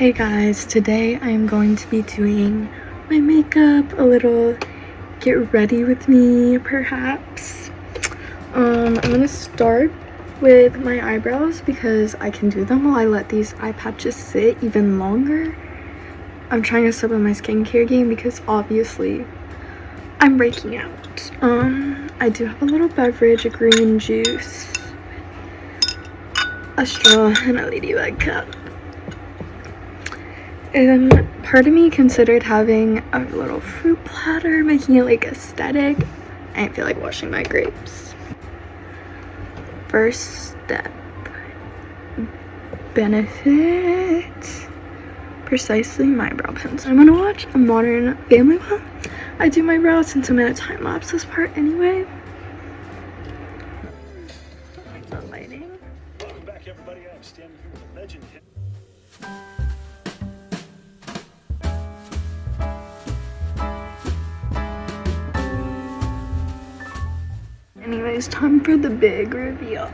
Hey guys, today I am going to be doing my makeup, a little get ready with me perhaps. I'm gonna start with my eyebrows because I can do them while I let these eye patches sit even longer. I'm trying to step up my skincare game because obviously I'm breaking out. I do have a little beverage, a green juice, a straw, and a ladybug cup. And part of me considered having a little fruit platter, making it like aesthetic. I didn't feel like washing my grapes. First step, Benefit Precisely My Brow Pencil. I'm gonna watch a Modern Family while I do my brows since I'm gonna time lapse this part anyway. The lighting. Welcome back, everybody. I'm standing here with a legend. Anyways, time for the big reveal.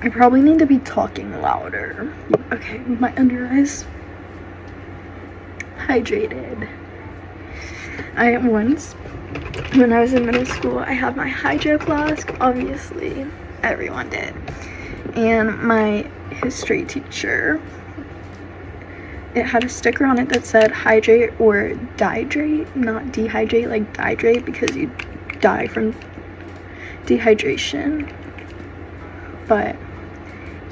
I probably need to be talking louder. Okay, my under eyes hydrated. When I was in middle school, I had my hydro flask, obviously, everyone did. And my history teacher, it had a sticker on it that said hydrate or dehydrate, not dehydrate, like dehydrate because you die from dehydration. But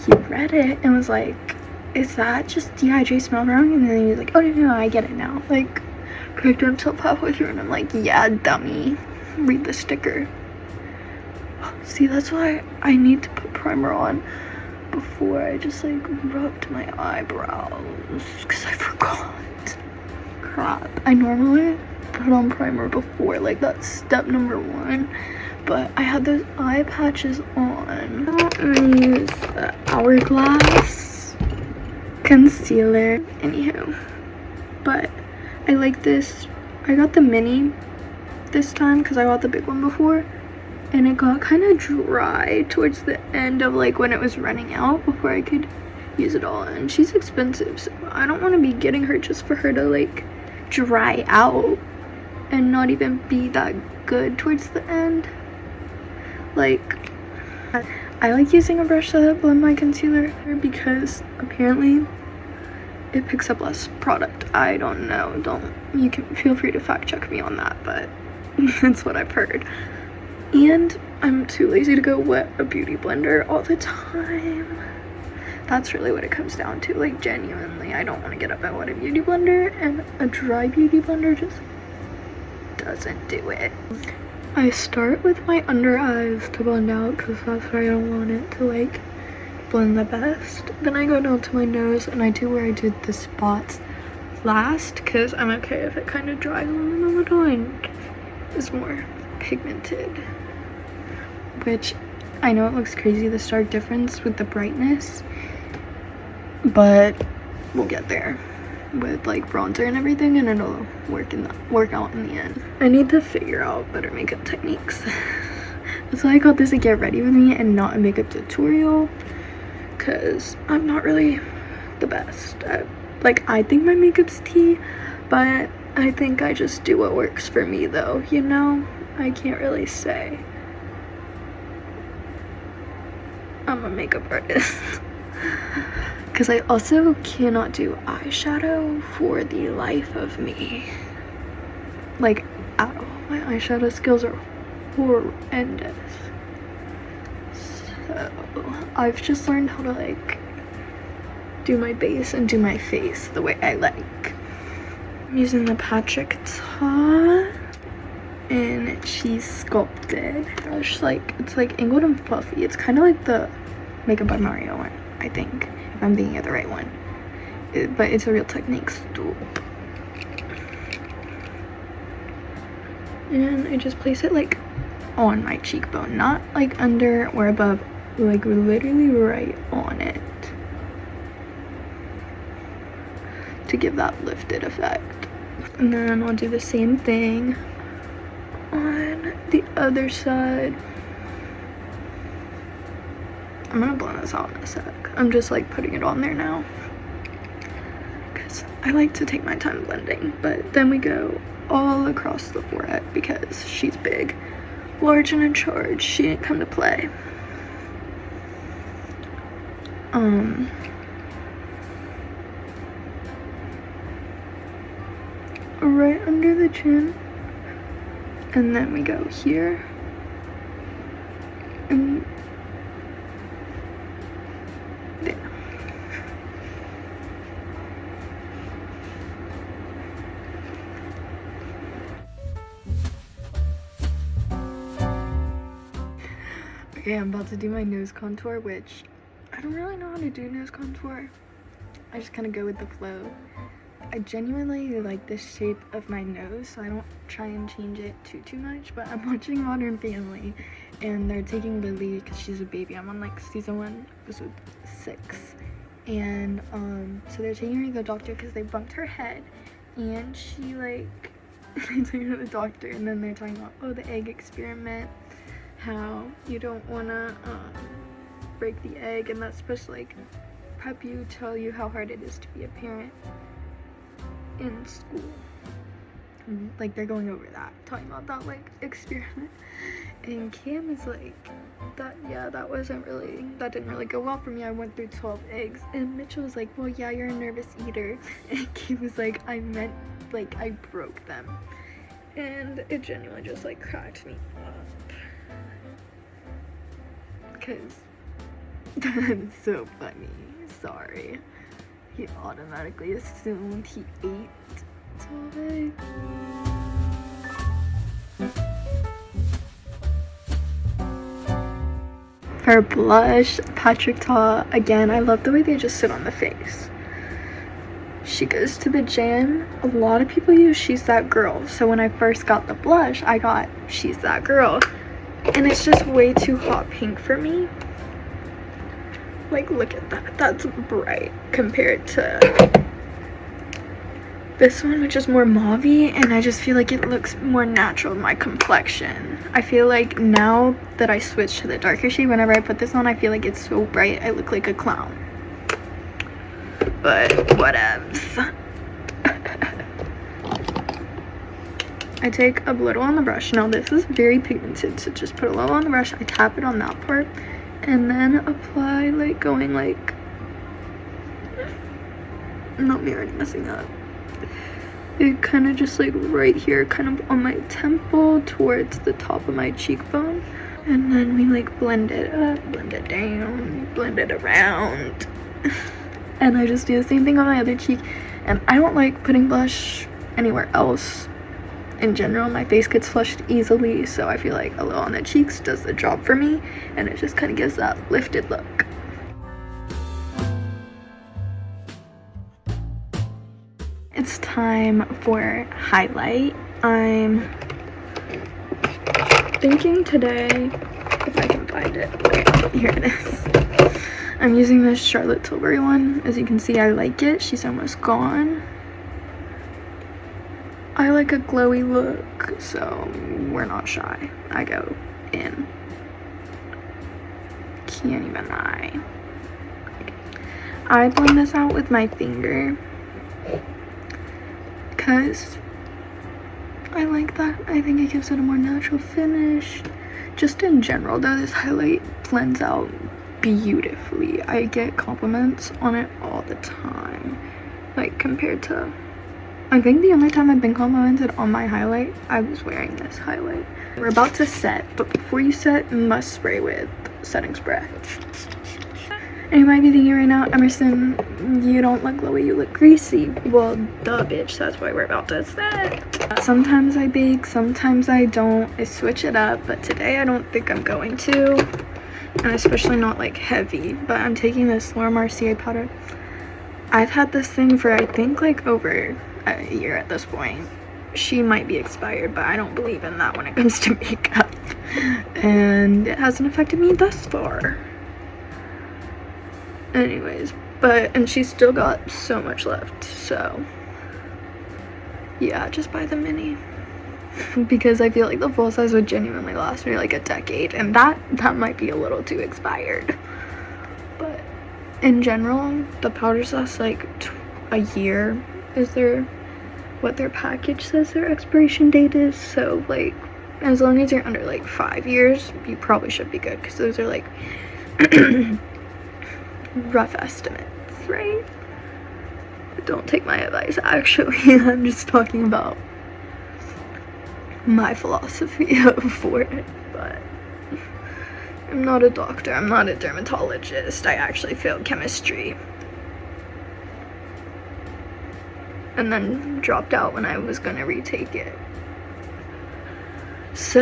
he read it and was like, is that just dehydrate spelled wrong? And then he was like, oh no, I get it now. Like, corrected himself halfway through, and I'm like, yeah, dummy, read the sticker. See, that's why I need to put primer on before I just like rubbed my eyebrows, because I forgot. Crap. I normally put on primer before, like that's step number 1, but I had those eye patches on. I'm gonna use the Hourglass concealer. Anywho, but I like this. I got the mini this time because I got the big one before, and it got kind of dry towards the end of like when it was running out before I could use it all. And she's expensive, so I don't want to be getting her just for her to like dry out and not even be that good towards the end. Like, I like using a brush to blend my concealer because apparently it picks up less product. I don't know, you can feel free to fact check me on that, but that's what I've heard. And I'm too lazy to go wet a beauty blender all the time. That's really what it comes down to. Like, genuinely, I don't want to get up and wet a beauty blender, and a dry beauty blender just doesn't do it. I start with my under eyes to blend out because that's where I don't want it to like blend the best. Then I go down to my nose and I do where I did the spots last because I'm okay if it kind of dries on a little and is more pigmented. Which I know it looks crazy, the stark difference with the brightness, but we'll get there with like bronzer and everything, and it'll work out in the end. I need to figure out better makeup techniques. That's why I got this a get ready with me and not a makeup tutorial, because I'm not really the best at, like, I think my makeup's tea, but I think I just do what works for me though, you know? I can't really say I'm a makeup artist. Because I also cannot do eyeshadow for the life of me. Like, at all. My eyeshadow skills are horrendous. So, I've just learned how to, like, do my base and do my face the way I like. I'm using the Patrick Ta, and she's sculpted. It's like angled and fluffy. It's kind of like the Makeup by Mario one, I think, if I'm thinking of the right one. But it's a Real Techniques dupe. And I just place it like on my cheekbone, not like under or above, like literally right on it, to give that lifted effect. And then I'll do the same thing on the other side. I'm gonna blend this out in a sec. I'm just like putting it on there now because I like to take my time blending, but then we go all across the forehead because she's big, large, and in charge. She didn't come to play. Right under the chin, and then we go here, and there. Okay, I'm about to do my nose contour, which I don't really know how to do nose contour. I just kind of go with the flow. I genuinely like the shape of my nose, so I don't try and change it too much, but I'm watching Modern Family, and they're taking Lily because she's a baby. I'm on like season 1, episode 6, and so they're taking her to the doctor because they bumped her head, and she like, they took her to the doctor, and then they're talking about, oh, the egg experiment, how you don't want to break the egg, and that's supposed to like prep you, tell you how hard it is to be a parent in school. Like they're going over that, talking about that like experiment, and Cam is like, that didn't really go well for me. I went through 12 eggs, and Mitchell was like, well, yeah, you're a nervous eater, and Cam was like, I meant like I broke them, and it genuinely just like cracked me up because that's so funny. Sorry. He automatically assumed he ate 12 eggs. For blush, Patrick Ta, again, I love the way they just sit on the face. She goes to the gym. A lot of people use She's That Girl. So when I first got the blush, I got She's That Girl. And it's just way too hot pink for me. Like, look at that. That's bright compared to this one, which is more mauve-y, and I just feel like it looks more natural in my complexion. I feel like now that I switched to the darker shade, whenever I put this on, I feel like it's so bright I look like a clown. But whatevs. I take a little on the brush. Now this is very pigmented, so just put a little on the brush. I tap it on that part, and then apply, like, going like, not me already messing up. It kind of just like right here, kind of on my temple towards the top of my cheekbone, and then we like blend it up, blend it down, blend it around, and I just do the same thing on my other cheek. And I don't like putting blush anywhere else. In general, my face gets flushed easily, so I feel like a little on the cheeks does the job for me, and it just kind of gives that lifted look. It's time for highlight. I'm thinking today, if I can find it, okay, here it is. I'm using this Charlotte Tilbury one. As you can see, I like it. She's almost gone. I like a glowy look, so we're not shy. I go in. Can't even lie. I blend this out with my finger because I like that. I think it gives it a more natural finish. Just in general though, this highlight blends out beautifully. I get compliments on it all the time. Like, compared to, I think the only time I've been complimented on my highlight, I was wearing this highlight. We're about to set, but before you set, you must spray with setting spray. And you might be thinking right now, Emerson, you don't look glowy, you look greasy. Well, duh, bitch, that's why we're about to set. Sometimes I bake, sometimes I don't. I switch it up, but today I don't think I'm going to. And especially not like heavy, but I'm taking this Laura Mercier powder. I've had this thing for, I think, like over a year at this point. She might be expired, but I don't believe in that when it comes to makeup. And it hasn't affected me thus far. Anyways, and she's still got so much left, so yeah, just buy the mini. Because I feel like the full size would genuinely last me like a decade, and that might be a little too expired. in general, the powders last like a year is what their package says their expiration date is. So like as long as you're under like 5 years, you probably should be good, because those are like rough estimates, right? But don't take my advice, actually. I'm just talking about my philosophy for it. But I'm not a doctor, I'm not a dermatologist. I actually failed chemistry and then dropped out when I was gonna retake it. So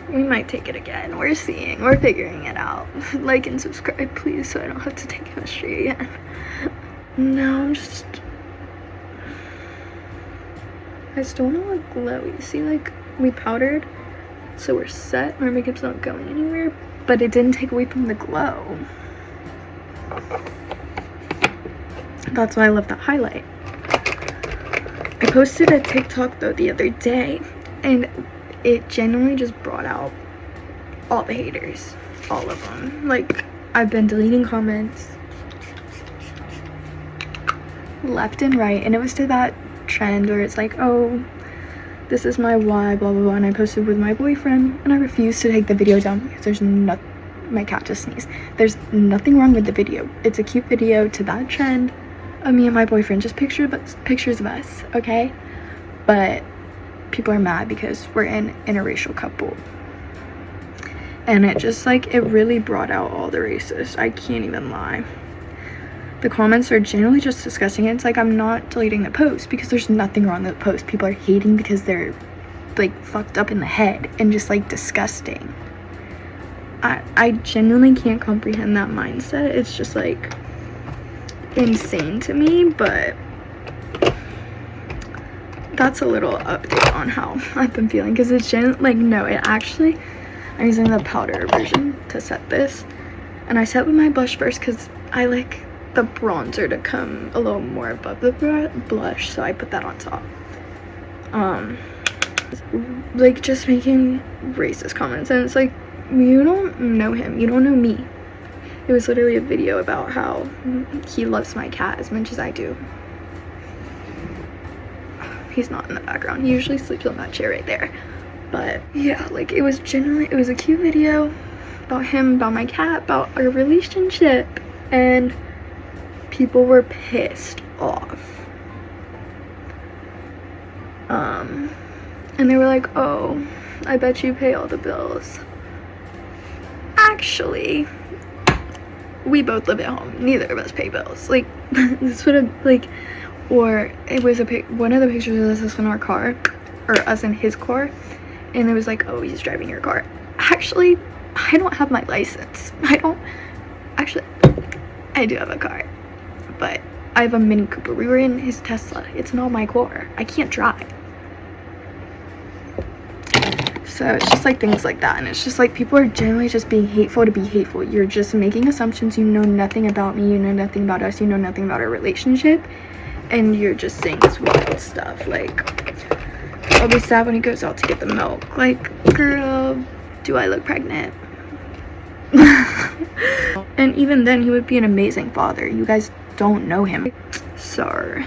we might take it again. We're figuring it out. Like and subscribe, please, so I don't have to take chemistry again. No, I still wanna look glowy. See, like, we powdered, so we're set. My makeup's not going anywhere, but it didn't take away from the glow. That's why I love that highlight. I posted a TikTok though the other day, and it genuinely just brought out all the haters, all of them. Like, I've been deleting comments left and right, and it was to that trend where it's like, oh, this is my why, blah blah blah, and I posted with my boyfriend, and I refused to take the video down because there's my cat just sneezed. There's nothing wrong with the video. It's a cute video to that trend of me and my boyfriend, just pictures of us, okay? But people are mad because we're an interracial couple, and it just like, it really brought out all the racists. I can't even lie. The comments are generally just disgusting. It's like, I'm not deleting the post because there's nothing wrong with the post. People are hating because they're like fucked up in the head and just like disgusting. I genuinely can't comprehend that mindset. It's just like insane to me. But that's a little update on how I've been feeling, because it's like, no, it actually, I'm using the powder version to set this, and I set with my blush first because I like the bronzer to come a little more above the blush, so I put that on top. Like, just making racist comments, and it's like, you don't know him, you don't know me. It was literally a video about how he loves my cat as much as I do. He's not in the background, he usually sleeps on that chair right there. But yeah, like, it was a cute video about him, about my cat, about our relationship, and people were pissed off. And they were like, oh, I bet you pay all the bills. Actually, we both live at home, neither of us pay bills. Like, this would have, like, or it was one of the pictures of us in our car, or us in his car, and it was like, oh, he's driving your car. Actually, I don't have my license. I do have a car, but I have a Mini Cooper. We were in his Tesla. It's not my car. I can't drive. So it's just like things like that, and it's just like, people are generally just being hateful to be hateful. You're just making assumptions. You know nothing about me, you know nothing about us, you know nothing about our relationship, and you're just saying this wild stuff like, I'll be sad when he goes out to get the milk. Like, girl, do I look pregnant? And even then, he would be an amazing father. You guys don't know him. So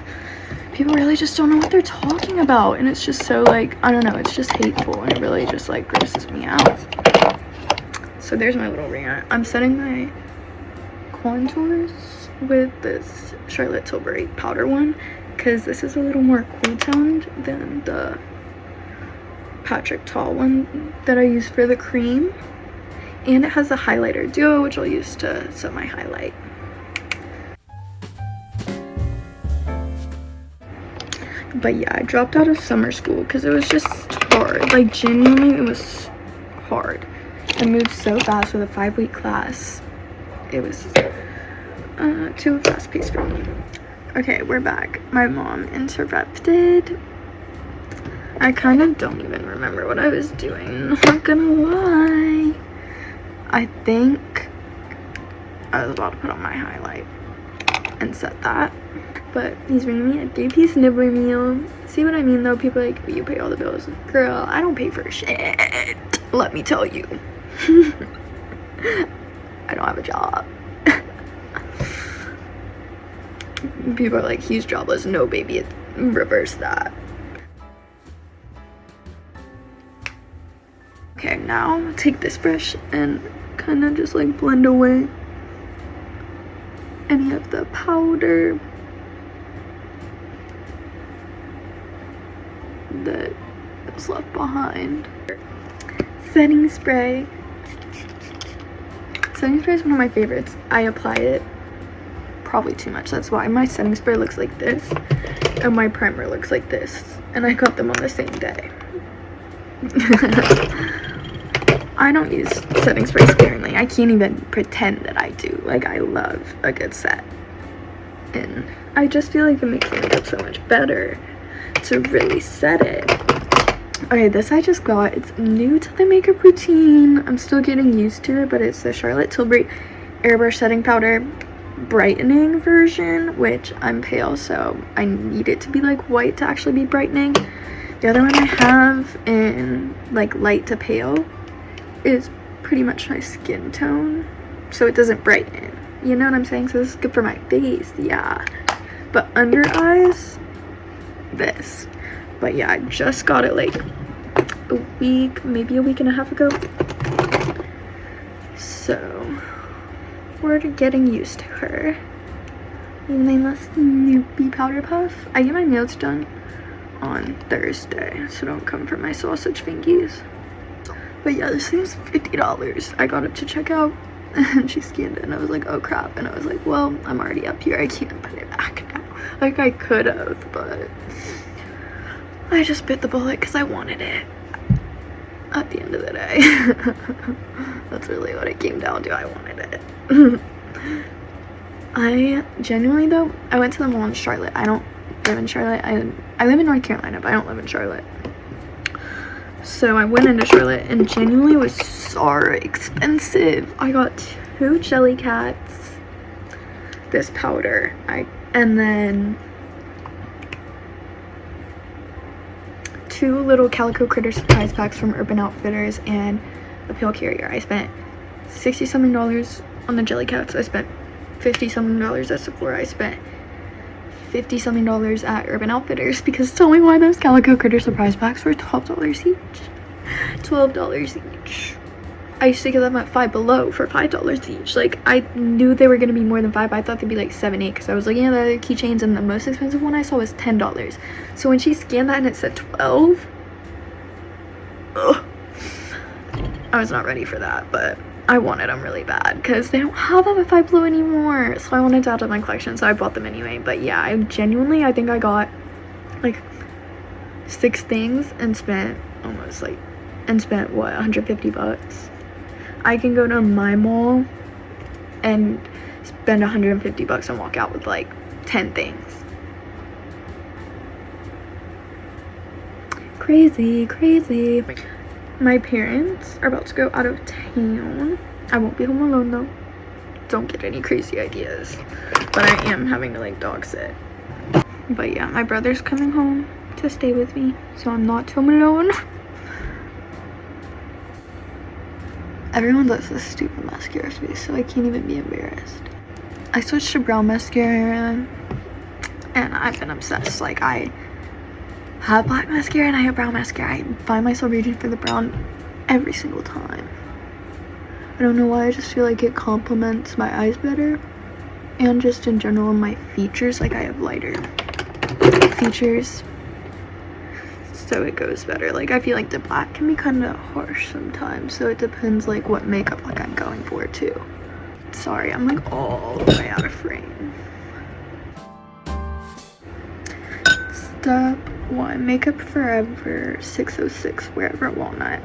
people really just don't know what they're talking about, and it's just so, like, I don't know, it's just hateful, and it really just like grosses me out. So there's my little rant. I'm setting my contours with this Charlotte Tilbury powder one, because this is a little more cool toned than the Patrick Tall one that I use for the cream, and it has a highlighter duo, which I'll use to set my highlight. But yeah, I dropped out of summer school because it was just hard. Like, genuinely, it was hard. I moved so fast with a 5-week class. It was too fast paced for me. Okay, we're back. My mom interrupted. I kind of don't even remember what I was doing, not gonna lie. I think I was about to put on my highlight and set that. But he's bringing me a 3-piece nibbler meal. See what I mean though? People are like, you pay all the bills. Girl, I don't pay for shit. Let me tell you. I don't have a job. People are like, he's jobless. No, baby, it's reverse that. Okay, now take this brush and kind of just like blend away any of the powder that was left behind. Setting spray. Setting spray is one of my favorites. I apply it probably too much. That's why my setting spray looks like this and my primer looks like this. And I got them on the same day. I don't use setting spray sparingly. I can't even pretend that I do. Like, I love a good set. And I just feel like it makes my makeup so much better to really set it. Okay, this I just got. It's new to the makeup routine. I'm still getting used to it, but it's the Charlotte Tilbury Airbrush Setting Powder brightening version, which I'm pale, so I need it to be like white to actually be brightening. The other one I have in like light to pale is pretty much my skin tone, so it doesn't brighten. You know what I'm saying? So this is good for my face, yeah. But under eyes, this. But yeah, I just got it like a week, maybe a week and a half ago. So we're getting used to her. Using the Snoopy powder puff. I get my nails done on Thursday, so don't come for my sausage fingies. But yeah, this thing's $50. I got it to check out and she scanned it and I was like, oh crap. And I was like, well, I'm already up here. I can't put it back now. Like, I could have, but I just bit the bullet because I wanted it at the end of the day. That's really what it came down to. I wanted it. I genuinely, though, I went to the mall in Charlotte. I don't live in Charlotte. I live in North Carolina, but I don't live in Charlotte. So I went into Charlotte and genuinely was so expensive. I got 2 jelly cats, this powder, and then 2 little Calico Critter surprise packs from Urban Outfitters and a pill carrier. I spent $60 something on the jelly cats. I spent $50 something at Sephora. I spent $50 something at Urban Outfitters, because tell me why those Calico Critter surprise packs were $12 each. $12 each. I used to get them at Five Below for $5 each. Like, I knew they were gonna be more than 5. I thought they'd be like 7, 8, because I was looking at the other keychains and the most expensive one I saw was $10. So when she scanned that and it said 12, ugh, I was not ready for that, but I wanted them really bad because they don't have them at Five Below anymore. So I wanted to add to my collection, so I bought them anyway. But yeah, I think I got like 6 things and spent what, $150. I can go to my mall and spend $150 and walk out with like 10 things. Crazy, crazy. My parents are about to go out of town. I won't be home alone though. Don't get any crazy ideas. But I am having to like dog sit. But yeah, my brother's coming home to stay with me, so I'm not home alone. Everyone does this stupid mascara face, so I can't even be embarrassed. I switched to brown mascara and I've been obsessed. Like, I have black mascara and I have brown mascara. I find myself reaching for the brown every single time. I don't know why, I just feel like it complements my eyes better. And just in general, my features, like I have lighter features, so it goes better. Like, I feel like the black can be kind of harsh sometimes, so it depends like what makeup look I'm going for too. Sorry, I'm like all the way out of frame. Step 1, Makeup Forever 606 Wherever Walnut.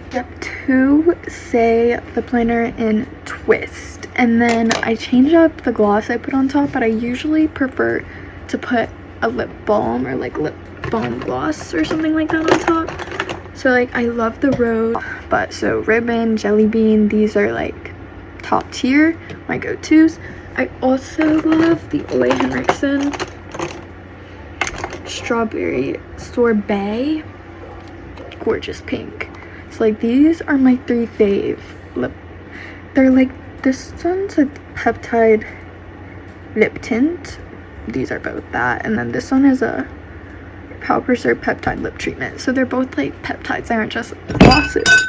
Step 2, Say Lip Liner in Twist. And then I change up the gloss I put on top, but I usually prefer to put a lip balm or like lip balm gloss or something like that on top. So like, I love the Rose, but so Ribbon, Jelly Bean, these are like top tier, my go-tos. I also love the Ole Henriksen Strawberry Sorbet, gorgeous pink. So like, these are my 3 fave lip. They're like, this one's a peptide lip tint, these are both that. And then this one is a Power Preserve Peptide Lip Treatment. So they're both like peptides, they aren't just glosses.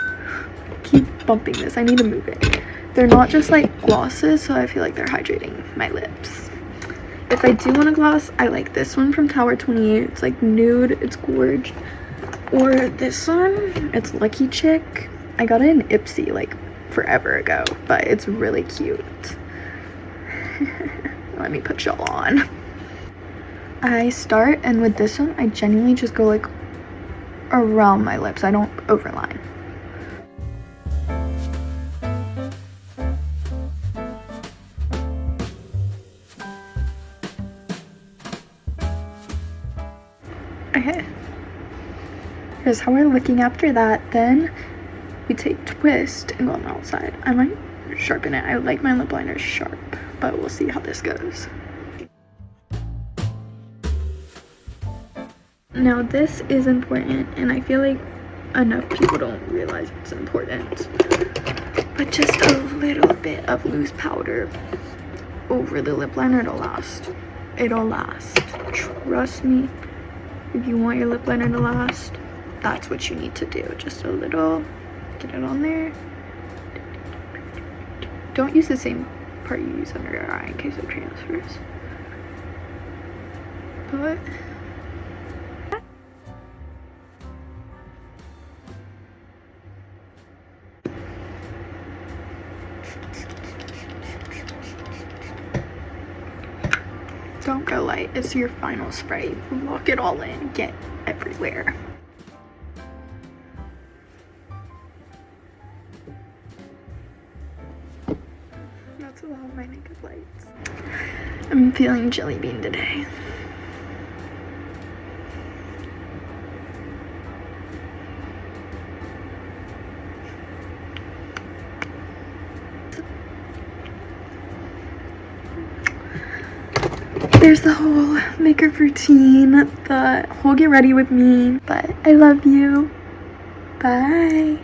Keep bumping this, I need to move it. They're not just like glosses, so I feel like they're hydrating my lips. If I do want a gloss, I like this one from Tower 28. It's like nude, it's gorge. Or this one, it's Lucky Chick. I got it in Ipsy like forever ago, but it's really cute. Let me put y'all on. I start, and with this one, I genuinely just go like around my lips. I don't overline. Okay. Here's how we're looking after that. Then we take Twist and go on the outside. I might sharpen it. I like my lip liner sharp, but we'll see how this goes. Now this is important, and I feel like enough people don't realize it's important. But just a little bit of loose powder over the lip liner, it'll last. It'll last. Trust me. If you want your lip liner to last, that's what you need to do. Just a little, get it on there. Don't use the same part you use under your eye in case it transfers. But don't go light, it's your final spray. Lock it all in, get everywhere. That's a lot of my makeup lights. I'm feeling jelly bean today. There's the whole makeup routine, the whole get ready with me, but I love you. Bye.